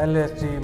LSD,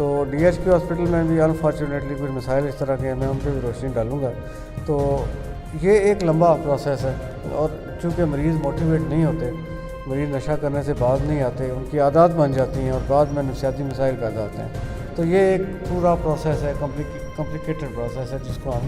تو D H Q hospital میں بھی انفارچونیٹلی کچھ مسائل اس طرح کے ہیں، میں ان پہ بھی روشنی ڈالوں گا. تو یہ ایک لمبا پروسیس ہے، اور چونکہ مریض موٹیویٹ نہیں ہوتے، مریض نشہ کرنے سے باز نہیں آتے، ان کی عادات بن جاتی ہیں اور بعد میں نفسیاتی مسائل پیدا ہوتے ہیں. تو یہ ایک پورا پروسیس ہے، کمپلیکیٹڈ پروسیس ہے، جس کو ہم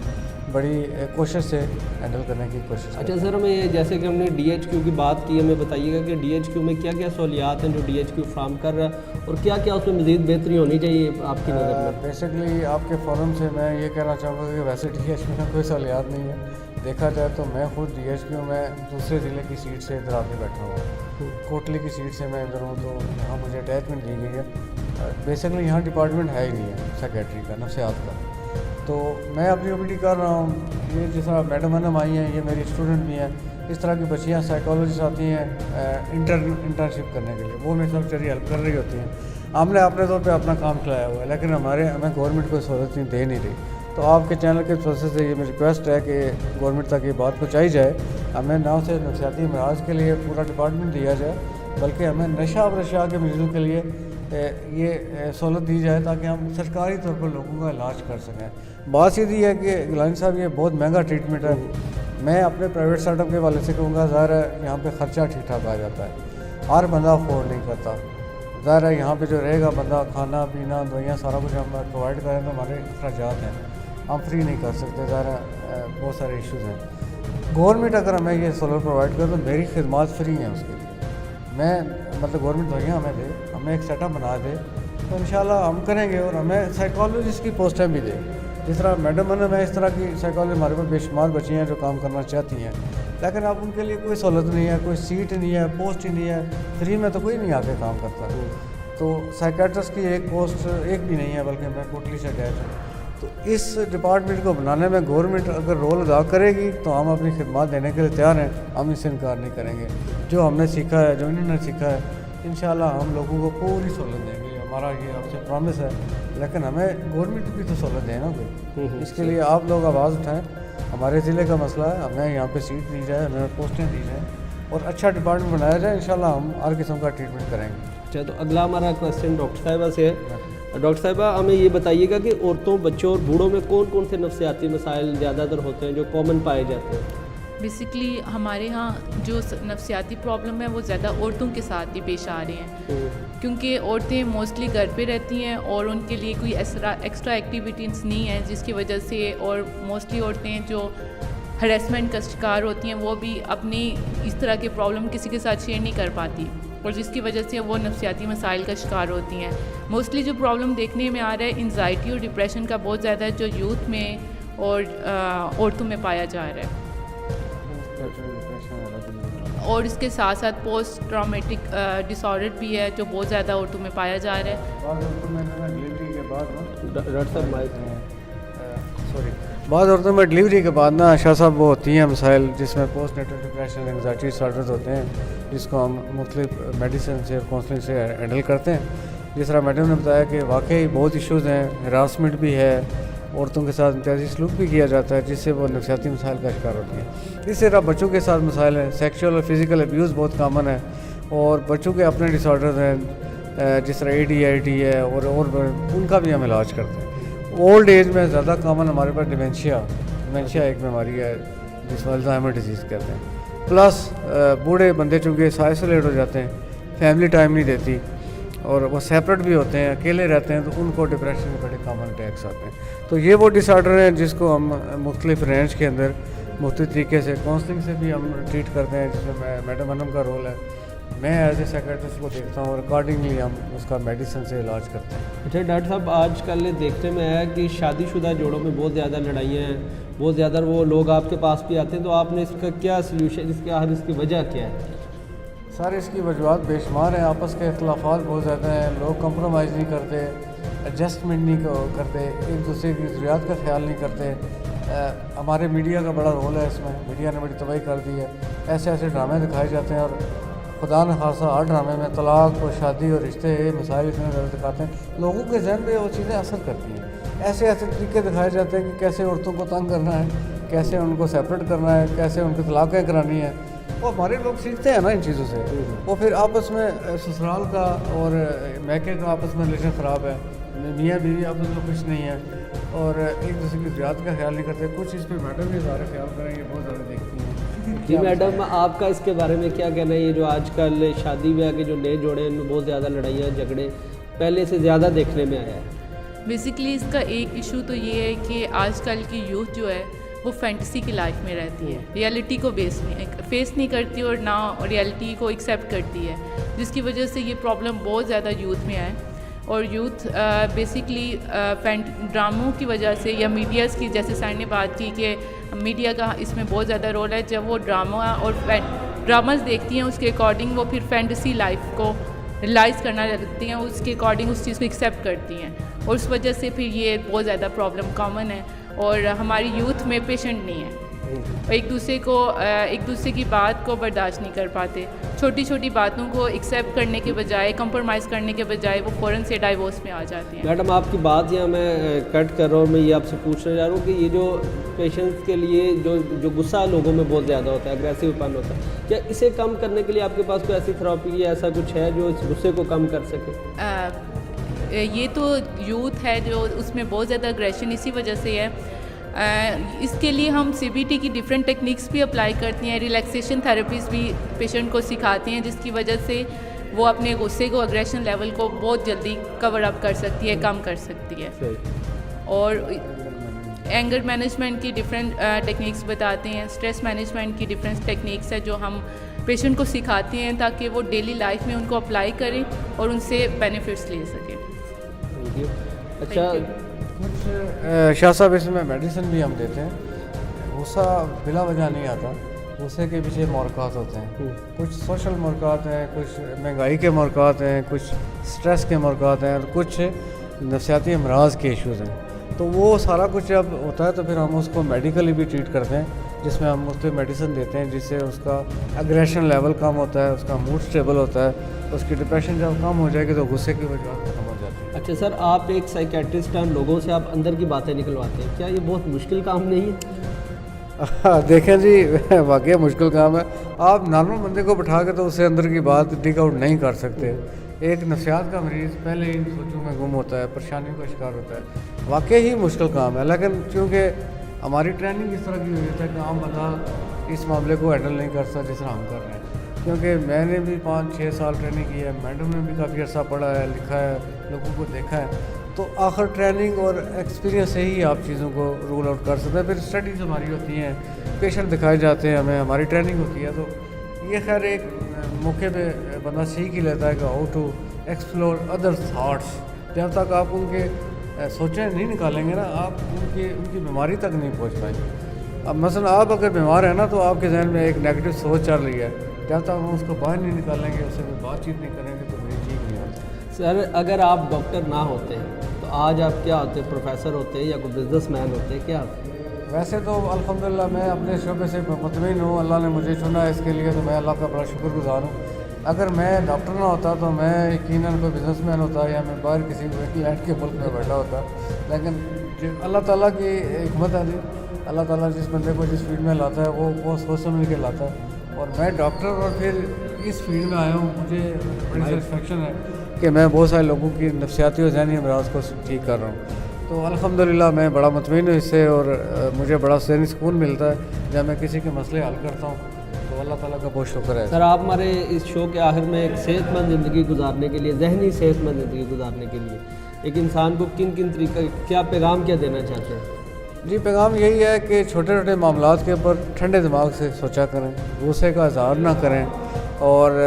بڑی کوشش سے ہینڈل کرنے کی کوشش کریں. اچھا سر، ہمیں جیسے کہ ہم نے ڈی ایچ کیو کی بات کی، ہمیں بتائیے گا کہ ڈی ایچ کیو میں کیا کیا سہولیات ہیں جو ڈی ایچ کیو فراہم کر رہا ہے، اور کیا کیا اس میں مزید بہتری ہونی چاہیے آپ کی نظر میں؟ بیسکلی آپ کے فورم سے میں یہ کہنا چاہوں گا کہ ویسے ڈی ایچ کیو میں کوئی سہولیات نہیں ہے. دیکھا جائے تو میں خود ڈی ایچ کیو میں دوسرے ضلع کی سیٹ سے ادھر آ کے بیٹھا ہوا ہوں. کوٹلی کی سیٹ سے میں ادھر ہوں، تو یہاں مجھے اٹیچمنٹ دی گئی ہے. بیسکلی یہاں ڈپارٹمنٹ ہے ہی نہیں ہے سیکریٹری کا، نفسیات کا. تو میں اپنی اوپیڈی کر رہا ہوں. یہ جس طرح میڈم انم آئی ہیں، یہ میری اسٹوڈنٹ بھی ہیں. اس طرح کی بچیاں سائیکالوجسٹ آتی ہیں انٹرنشپ کرنے کے لیے، وہ میرے ساتھ چری ہیلپ کر رہی ہوتی ہیں. ہم نے اپنے طور پہ اپنا کام کھلایا ہوا ہے، لیکن ہمیں گورنمنٹ کوئی سہولت دے نہیں رہی. تو آپ کے چینل کے پروسیس سے یہ میری ریکویسٹ ہے کہ گورنمنٹ تک یہ بات پہنچائی جائے. ہمیں نہ صرف نفسیاتی امراض کے لیے پورا ڈپارٹمنٹ دیا جائے، بلکہ ہمیں نشہ اور نشہ کے مریضوں کے لیے یہ سہولت دی جائے تاکہ ہم سرکاری طور پر لوگوں کا علاج کر سکیں. بات سیدھی ہے کہ گیلانی صاحب یہ بہت مہنگا ٹریٹمنٹ ہے. میں اپنے پرائیویٹ سیٹ اپ کے والے سے کہوں گا، ظاہر ہے یہاں پہ خرچہ ٹھیک ٹھاک آ جاتا ہے، ہر بندہ افورڈ نہیں کرتا. ظاہر ہے یہاں پہ جو رہے گا بندہ، کھانا پینا دوائیاں سارا کچھ ہم پرووائڈ کریں تو ہمارے اخراجات ہیں، ہم فری نہیں کر سکتے. ظاہر ہے بہت سارے ایشوز ہیں. گورنمنٹ اگر ہمیں یہ سہولت پرووائڈ کرے تو میری خدمات فری ہیں اس کے لیے. میں مطلب گورنمنٹ دوائیاں ہمیں دے، ہمیں ایک سیٹ اپ بنا دے تو انشاءاللہ ہم کریں گے. اور ہمیں سائیکالوجسٹ کی پوسٹیں بھی دے، جس طرح میڈم انم ہے، اس طرح کی سائیکالوجی ہمارے پاس بے شمار بچی ہیں جو کام کرنا چاہتی ہیں، لیکن اب ان کے لیے کوئی سہولت نہیں ہے، کوئی سیٹ نہیں ہے، پوسٹ ہی نہیں ہے. فری میں تو کوئی نہیں آ کے کام کرتا. تو سائیکیٹرسٹ کی ایک پوسٹ ایک بھی نہیں ہے، بلکہ میں کوٹلی سے اٹیچ ہوں. تو اس ڈپارٹمنٹ کو بنانے میں گورنمنٹ اگر رول ادا کرے گی تو ہم اپنی خدمات دینے کے لیے تیار ہیں، ہم اس سے انکار نہیں کریں گے. جو ہم نے سیکھا ہے، جو انہوں نے سیکھا ہے، انشاءاللہ ہم لوگوں کو پوری سہولت دیں گے. ہمارا یہ آپ سے پرامس ہے. لیکن ہمیں گورنمنٹ بھی تو سہولت دے نا کوئی. اس کے لیے آپ لوگ آواز اٹھائیں. ہمارے ضلع کا مسئلہ ہے، ہمیں یہاں پہ سیٹ دی جائے، ہمیں پوسٹیں دی جائیں اور اچھا ڈپارٹمنٹ بنایا جائے. انشاءاللہ ہم ہر قسم کا ٹریٹمنٹ کریں گے. اچھا، تو اگلا ہمارا کویسچن ڈاکٹر صاحبہ سے ہے. ڈاکٹر صاحبہ ہمیں یہ بتائیے گا کہ عورتوں، بچوں اور بوڑھوں میں کون کون سے نفسیاتی مسائل زیادہ تر ہوتے ہیں جو کامن پائے جاتے ہیں؟ بیسکلی ہمارے ہاں جو نفسیاتی پرابلم ہے وہ زیادہ عورتوں کے ساتھ ہی پیش آ رہے ہیں، کیونکہ عورتیں موسٹلی گھر پہ رہتی ہیں اور ان کے لیے کوئی ایکسٹرا ایکٹیویٹیز نہیں ہیں، جس کی وجہ سے، اور موسٹلی عورتیں جو ہراسمنٹ کا شکار ہوتی ہیں وہ بھی اپنی اس طرح کے پرابلم کسی کے ساتھ شیئر نہیں کر پاتی، اور جس کی وجہ سے وہ نفسیاتی مسائل کا شکار ہوتی ہیں. موسٹلی جو پرابلم دیکھنے میں آ رہا ہے انزائٹی اور ڈپریشن کا بہت زیادہ ہے، جو یوتھ میں اور عورتوں میں پایا جا رہا ہے. اور اس کے ساتھ ساتھ پوسٹ ٹرامیٹک ڈس آرڈر بھی ہے جو بہت زیادہ عورتوں میں پایا جا رہا ہے. بعض عورتوں میں ڈلیوری کے بعد نا شاہ صاحب وہ ہوتی ہیں مسائل جس میں post natal depression, anxiety disorders ہوتے ہیں، جس کو ہم مختلف میڈیسن سے اور کاؤنسلنگ سے ہینڈل کرتے ہیں. جس طرح میڈم نے بتایا کہ واقعی بہت ایشوز ہیں، ہراسمنٹ بھی ہے، عورتوں کے ساتھ امتیازی سلوک بھی کیا جاتا ہے جس سے وہ نفسیاتی مسائل کا شکار ہوتی ہیں. اسی طرح بچوں کے ساتھ مسائل ہیں، سیکشول اور فزیکل ابیوز بہت کامن ہے، اور بچوں کے اپنے ڈس آرڈرز ہیں جس طرح ADHD ہے، اور ان کا بھی ہم علاج کرتے ہیں. اولڈ ایج میں زیادہ کامن ہمارے پاس ڈیمینشیا ایک بیماری ہے جس کو الزائمر ڈیزیز کہتے ہیں. پلس بوڑھے بندے چونکہ آئسولیٹ ہو جاتے ہیں، فیملی ٹائم نہیں دیتی، اور وہ سیپریٹ بھی ہوتے ہیں، اکیلے رہتے ہیں، تو ان کو ڈپریشن کے بڑے کامن اٹیکس آتے ہیں. تو یہ وہ ڈس آرڈر ہیں جس کو ہم مختلف رینج کے اندر مختلف طریقے سے کاؤنسلنگ سے بھی ہم ٹریٹ کرتے ہیں، جس میں میڈم انم کا رول ہے. میں ایز اے سیکریٹرسٹ کو دیکھتا ہوں اور اکارڈنگلی ہم اس کا میڈیسن سے علاج کرتے ہیں. اچھا ڈاکٹر صاحب، آج کل دیکھنے میں آیا کہ شادی شدہ جوڑوں میں بہت زیادہ لڑائیاں ہیں، بہت زیادہ وہ لوگ آپ کے پاس بھی آتے ہیں، تو آپ نے اس کا کیا سلیوشن، اس کی وجہ کیا ہے؟ سارے اس کی وجوہات بے شمار ہیں. آپس کے اختلافات بہت زیادہ ہیں، لوگ کمپرومائز نہیں کرتے، ایڈجسٹمنٹ نہیں کرتے، ایک دوسرے کی ضروریات کا خیال نہیں کرتے. ہمارے میڈیا کا بڑا رول ہے اس میں، میڈیا نے بڑی تباہی کر دی ہے. ایسے ڈرامے دکھائے جاتے ہیں، اور خدا نخواستہ ہر ڈرامے میں طلاق اور شادی اور رشتے مسائل اتنے زیادہ دکھاتے ہیں، لوگوں کے ذہن پہ وہ چیزیں اثر کرتی ہیں. ایسے طریقے دکھائے جاتے ہیں کہ کیسے عورتوں کو تنگ کرنا ہے، کیسے ان کو سیپریٹ کرنا ہے، کیسے ان کی طلاقیں کرانی ہیں. وہ ہمارے لوگ سیکھتے ہیں نا ان چیزوں سے. وہ پھر آپس میں سسرال کا اور میکے کا آپس میں ریلیشن خراب ہے، میاں بیوی آپس میں خوش نہیں ہیں اور ایک دوسرے کی ذات کا خیال نہیں کرتے. کچھ اس پہ میڈم بھی زیادہ خیال کریں, یہ بہت زیادہ دیکھتی ہیں. جی میڈم, آپ کا اس کے بارے میں کیا کہنا ہے؟ یہ جو آج کل شادی بیاہ کے جو نئے جوڑے ہیں ان میں بہت زیادہ لڑائیاں جھگڑے پہلے سے زیادہ دیکھنے میں آیا ہے. بیسکلی اس کا ایک ایشو تو یہ ہے کہ آج کل کی یوتھ جو ہے وہ فینٹیسی کی لائف میں رہتی ہے, ریئلٹی کو فیس نہیں کرتی اور نہ ریئلٹی کو ایکسیپٹ کرتی ہے, جس کی وجہ سے یہ پرابلم بہت زیادہ یوتھ میں آئے. اور یوتھ بیسکلی ڈراموں کی وجہ سے یا میڈیاز کی, جیسے سر نے بات کی کہ میڈیا کا اس میں بہت زیادہ رول ہے. جب وہ ڈراماز دیکھتی ہیں اس کے اکارڈنگ وہ پھر فینٹیسی لائف کو ریلائز کرنا لگتی ہیں, اس کے اکارڈنگ اس چیز کو ایکسیپٹ کرتی ہیں, اور اس وجہ سے پھر یہ بہت زیادہ پرابلم کامن ہے. اور ہماری یوتھ میں پیشنٹ نہیں ہے, ایک دوسرے کی بات کو برداشت نہیں کر پاتے. چھوٹی چھوٹی باتوں کو ایکسیپٹ کرنے کے بجائے, کمپرومائز کرنے کے بجائے وہ فوراً سے ڈائیورس میں آ جاتے ہیں. میڈم آپ کی بات یہاں میں کٹ کر رہا ہوں, میں یہ آپ سے پوچھنا چاہ رہا ہوں کہ یہ جو پیشنٹس کے لیے جو غصہ لوگوں میں بہت زیادہ ہوتا ہے, اگریسو پن ہوتا ہے, کیا اسے کم کرنے کے لیے آپ کے پاس کوئی ایسی تھراپی یا ایسا کچھ ہے جو اس غصے کو کم کر سکے؟ یہ تو یوتھ ہے جو اس میں بہت زیادہ اگریشن اسی وجہ سے ہے. اس کے لیے ہم CBT کی ڈفرینٹ ٹیکنیکس بھی اپلائی کرتی ہیں, ریلیکسیشن تھراپیز بھی پیشنٹ کو سکھاتی ہیں, جس کی وجہ سے وہ اپنے غصے کو, اگریشن لیول کو بہت جلدی کور اپ کر سکتی ہے, کم کر سکتی ہے. اور اینگر مینجمنٹ کی ڈفرینٹ ٹیکنیکس بتاتے ہیں, اسٹریس مینجمنٹ کی ڈفرینٹ ٹیکنیکس ہے جو ہم پیشنٹ کو سکھاتے ہیں تاکہ وہ ڈیلی لائف میں ان کو اپلائی کریں اور ان سے بینیفٹس لے سکیں. اچھا کچھ شاہ صاحب اس میں میڈیسن بھی ہم دیتے ہیں. غصہ بلا وجہ نہیں آتا, غصے کے پیچھے محرکات ہوتے ہیں. کچھ سوشل محرکات ہیں, کچھ مہنگائی کے محرکات ہیں, کچھ سٹریس کے محرکات ہیں, اور کچھ نفسیاتی امراض کے ایشوز ہیں. تو وہ سارا کچھ جب ہوتا ہے تو پھر ہم اس کو میڈیکلی بھی ٹریٹ کرتے ہیں, جس میں ہم اس پہ میڈیسن دیتے ہیں جس سے اس کا اگریشن لیول کم ہوتا ہے, اس کا موڈ سٹیبل ہوتا ہے, اس کی ڈپریشن جب کم ہو جائے گی تو غصے کی وجہ ختم ہو جاتی ہے. اچھا سر, آپ ایک سائیکیٹرسٹ ہیں, لوگوں سے آپ اندر کی باتیں نکلواتے ہیں, کیا یہ بہت مشکل کام نہیں ہے؟ دیکھیں جی, واقعی مشکل کام ہے. آپ نارمل بندے کو بٹھا کے تو اسے اندر کی بات ڈگ آؤٹ نہیں کر سکتے. ایک نفسیات کا مریض پہلے ہی سوچوں میں گم ہوتا ہے, پریشانیوں کا شکار ہوتا ہے. واقعی ہی مشکل کام ہے, لیکن چونکہ ہماری ٹریننگ اس طرح کی ہوئی ہے کہ عام بندہ اس معاملے کو ہینڈل نہیں کر سکتا جس طرح ہم کر رہے ہیں. کیونکہ میں نے بھی 5-6 سال ٹریننگ کی ہے, میڈم نے بھی کافی عرصہ پڑھا ہے, لکھا ہے, لوگوں کو دیکھا ہے. تو آخر ٹریننگ اور ایکسپیرینس سے ہی آپ چیزوں کو رول آؤٹ کر سکتے ہیں. پھر اسٹڈیز ہماری ہوتی ہیں, پیشنٹ دکھائے جاتے ہیں, ہماری ٹریننگ ہوتی ہے. تو یہ خیر ایک موقع پہ بندہ سیکھ ہی لیتا ہے کہ how to explore other thoughts. جب تک آپ ان کے سوچیں نہیں نکالیں گے نا, آپ ان کی بیماری تک نہیں پہنچ پائیں گے. اب مثلا آپ اگر بیمار ہیں نا تو آپ کے ذہن میں ایک نیگیٹو سوچ چل رہی ہے, جب تک ہم اس کو باہر نہیں نکالیں گے, اس سے بات چیت نہیں کریں گے تو مریض ٹھیک نہیں ہوتا. سر اگر آپ ڈاکٹر نہ ہوتے تو آج آپ کیا ہوتے؟ پروفیسر ہوتے یا کوئی بزنس مین ہوتے, کیا ہوتے؟ ویسے تو الحمدللہ میں اپنے شعبے سے مطمئن ہوں, اللہ نے مجھے چنا ہے اس کے لیے, تو میں اللہ کا بڑا شکر گزار ہوں. اگر میں ڈاکٹر نہ ہوتا تو میں یقیناً کوئی بزنس مین ہوتا یا میں باہر کسی لینڈ کے ملک میں بیٹھا ہوتا. لیکن اللہ تعالیٰ کی حکمت ہے جی, اللہ تعالیٰ جس بندے کو جس فیلڈ میں لاتا ہے وہ سوچ سمجھ کے لاتا ہے. اور میں ڈاکٹر اور پھر اس فیلڈ میں آیا ہوں, مجھے بڑی سیٹسفیکشن ہے کہ میں بہت سارے لوگوں کی نفسیاتی اور ذہنی امراض کو ٹھیک کر رہا ہوں. تو الحمدللہ میں بڑا مطمئن ہوں اس سے, اور مجھے بڑا ذہنی سکون ملتا ہے جب میں کسی کے مسئلے حل کرتا ہوں. تو اللہ تعالیٰ کا بہت شکر ہے. سر آپ ہمارے اس شو کے آخر میں ایک صحت مند زندگی گزارنے کے لیے, ذہنی صحت مند زندگی گزارنے کے لیے ایک انسان کو کن طریقے کیا پیغام کیا دینا چاہتے ہیں؟ جی پیغام یہی ہے کہ چھوٹے چھوٹے معاملات کے اوپر ٹھنڈے دماغ سے سوچا کریں, غصے کا اظہار نہ کریں, اور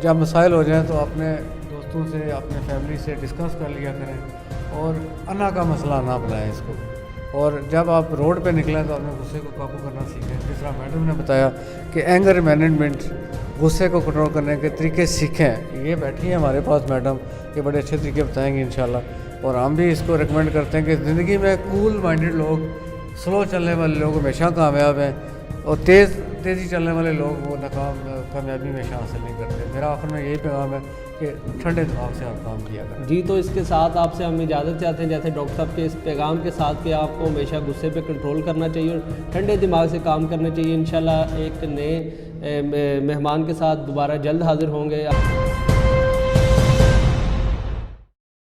جب مسائل ہو جائیں تو اپنے دوستوں سے, اپنے فیملی سے ڈسکس کر لیا کریں, اور انا کا مسئلہ نہ بنائیں اس کو. اور جب آپ روڈ پہ نکلیں تو اپنے غصے کو قابو کرنا سیکھیں. جس طرح میڈم نے بتایا کہ اینگر مینجمنٹ, غصے کو کنٹرول کرنے کے طریقے سیکھیں. یہ بیٹھی ہیں ہمارے پاس میڈم, یہ بڑے اچھے طریقے بتائیں گے انشاءاللہ. اور ہم بھی اس کو ریکمینڈ کرتے ہیں کہ زندگی میں کول مائنڈڈ لوگ, سلو چلنے والے لوگ ہمیشہ کامیاب ہیں, اور تیزی چلنے والے لوگ وہ کامیابی ہمیشہ حاصل نہیں کرتے. میرا آخر میں یہی پیغام ہے کہ ٹھنڈے دماغ سے آپ کام کیا کریں. جی تو اس کے ساتھ آپ سے ہم اجازت چاہتے ہیں, جیسے ڈاکٹر صاحب کے اس پیغام کے ساتھ کہ آپ کو ہمیشہ غصے پہ کنٹرول کرنا چاہیے اور ٹھنڈے دماغ سے کام کرنا چاہیے. انشاءاللہ ایک نئے مہمان کے ساتھ دوبارہ جلد حاضر ہوں گے.